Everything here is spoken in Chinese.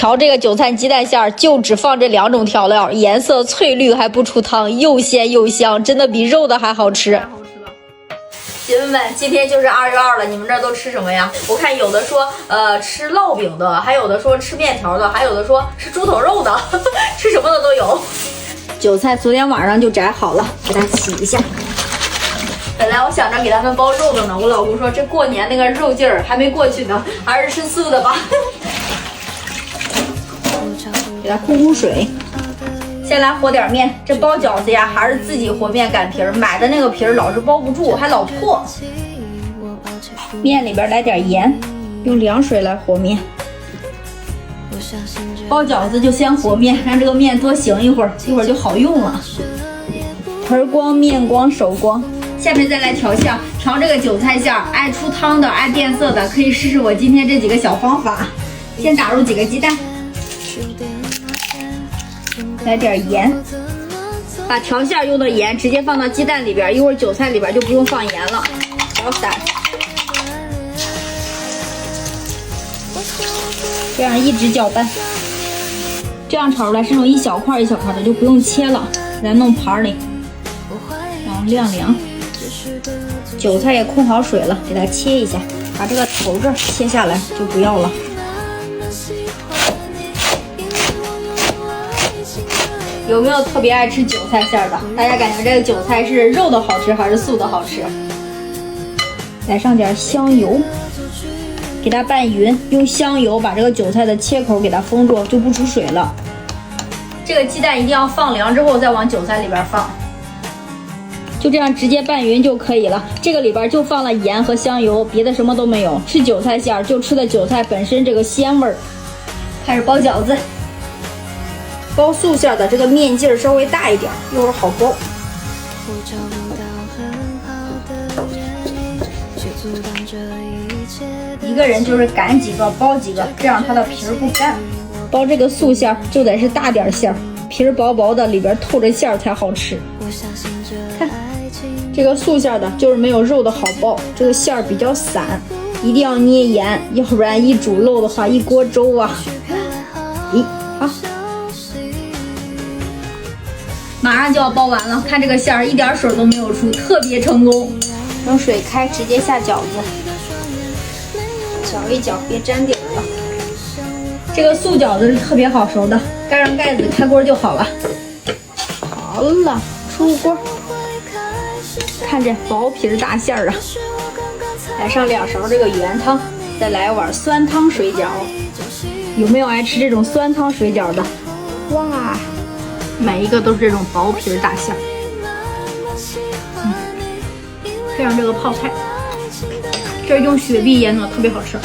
调这个韭菜鸡蛋馅儿就只放这2种调料，颜色翠绿还不出汤，又鲜又香，真的比肉的还好吃。姐妹们，今天就是2月2了，你们这儿都吃什么呀？我看有的说吃烙饼的，还有的说吃面条的，还有的说吃猪头肉的，吃什么的都有。韭菜昨天晚上就摘好了，给它洗一下。本来我想着给他们包肉的呢，我老公说这过年那个肉劲儿还没过去呢，还是吃素的吧。给它呼水。先来和点面，这包饺子呀，还是自己和面擀皮儿，买的那个皮儿老是包不住，还老破。面里边来点盐，用凉水来和面。包饺子就先和面，让这个面多醒一会儿，一会儿就好用了。盆光、面光、手光。下面再来调馅，调这个韭菜馅儿，爱出汤的、爱变色的，可以试试我今天这几个小方法。先打入几个鸡蛋，来点盐，把调馅用的盐直接放到鸡蛋里边，一会儿韭菜里边就不用放盐了，搅散。这样一直搅拌，这样炒出来是那种一小块一小块的，就不用切了，给它弄盘里，然后晾凉。韭菜也控好水了，给它切一下，把这个头这儿切下来就不要了。有没有特别爱吃韭菜馅的？大家感觉这个韭菜是肉的好吃还是素的好吃？来上点香油，给它拌匀，用香油把这个韭菜的切口给它封住，就不出水了。这个鸡蛋一定要放凉之后再往韭菜里边放。就这样直接拌匀就可以了。这个里边就放了盐和香油，别的什么都没有。吃韭菜馅就吃的韭菜本身这个鲜味儿。开始包饺子，包素馅的这个面劲儿稍微大一点，一会儿好包。一个人就是擀几个包几个，这样它的皮儿不干。包这个素馅就得是大点馅儿，皮儿薄薄的，里边透着馅儿才好吃。看。这个素馅的就是没有肉的好包，这个馅儿比较散，一定要捏严，要不然一煮漏的话，一锅粥啊。好，马上就要包完了，看这个馅儿一点水都没有出，特别成功。等水开，直接下饺子，搅一搅，别粘底儿了。这个素饺子是特别好熟的，盖上盖子，开锅就好了。好了，出锅。看这薄皮大馅儿啊，来上2勺这个原汤，再来碗酸汤水饺。有没有爱吃这种酸汤水饺的？哇，每一个都是这种薄皮大馅儿。配上这个泡菜，这是用雪碧腌的，特别好吃。